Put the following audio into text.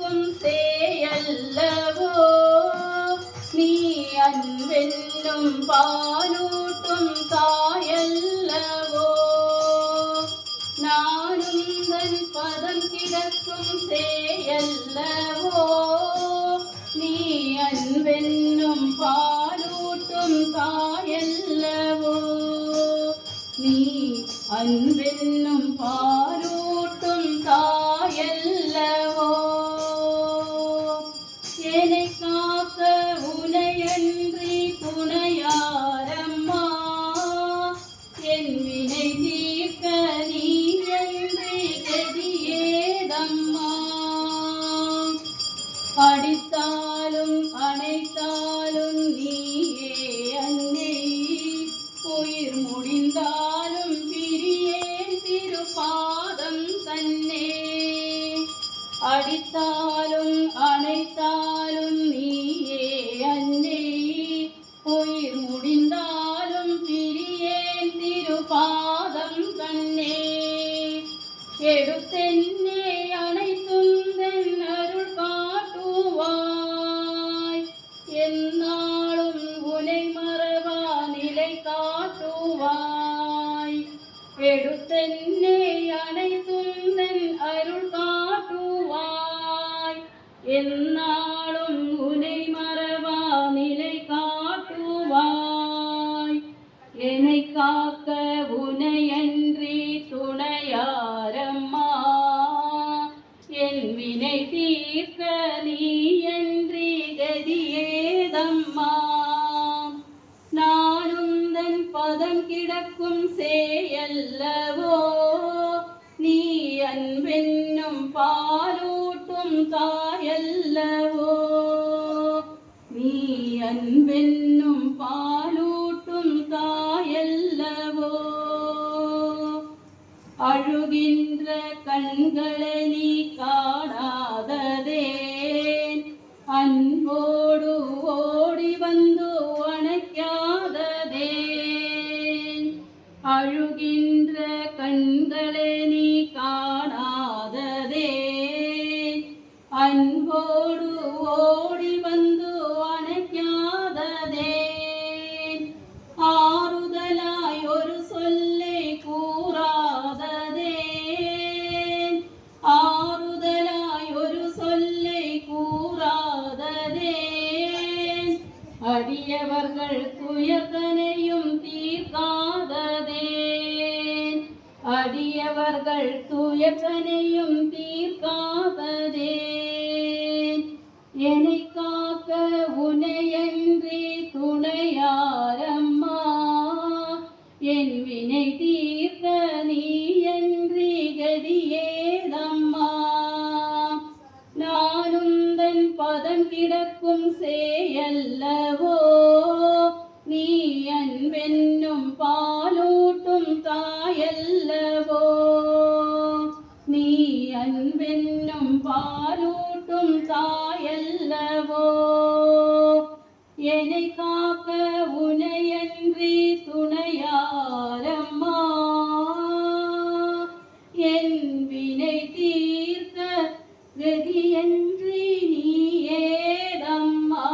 கிடக்கும் சேயல்லவோ நீ அன்பென்னும் பாலூட்டும் தாயல்லவோ நானும் தன் பதம் கிடக்கும் சேயல்லவோ நீ அன்பென்னும் பாலூட்டும் தாயல்லவோ நீ அன்பென்னும் பாலூட்டும் தாயல்லவோ என்னை காக்க உனையன்றி துணையாரம்மா என் வினை தீர்க்க நீ என்று கதியேதம்மா அடித்தாலும் அணைத்தாலும் நீயே அன்னை உயிர் முடிந்தாலும் பிரியேன் திருப்பாதம் தன்னே அடித்தாலும் அணைத்தாலும் நீயே அன்னை உயிர் முடிந்தாலும் பிரியேன் திருப்பாதம் தன்னே எடுத்தென்னே அனைத்துந்தன் அருள் காட்டுவாய் எந்நாளும் உனை மறவா நிலை காட்டுவாய் எடுத்தென்னே அனைத்துந்தன் அருள் காட்டுவாய் எந்நாளும் உனை மறவா நிலை காட்டுவாய் என்னை காக்க உனையன்றி துணையாரம்மா என் வினை தீர்க்க நீயன்றி கதியேதம்மா நானும் தன் பதம் கிடக்கும் சேயல்லவோ நீ அன்பென்னும் பாலூட்டும் தாயல்லவோ நீ அன்பென்னும் பாலூட்டும் தாயல்லவோ அழுகின்ற கண்களை நீ காணாததேன் அன்போடு ஓடி வந்து அணைக்காததேன் அழுகின்ற கண்களை நீ காணாததேன் அன்போடு ஓடி வந்து அணைக்காததேன் ஆறுதலாய் ஒரு சொல்லை கூறாததேன் ஆறுதலாய் ஒரு சொல்லை கூறாததேன் அடியவர்கள் துயர்தனையும் தீர்க்காததேன் அடியவர்கள் துயர்தனையும் தீர்க்காததேன் என்னை காக்க உனையன்றி துணையாரம்மா என் வினை தீர்க்க நீயன்றி கதியேதம்மா நானும் தன் பதம் கிடக்கும் சேயல்லவோ நீ அன்பென்னும் பாலூட்டும் தாயல்லவோ நீ அன்பென்னும் பாலூட்டும் தாயல்லவோ என்னை காக்க உனையன்றி துணையாரம்மா என் வினை தீர்க்க கதியன்றி நீயேதம்மா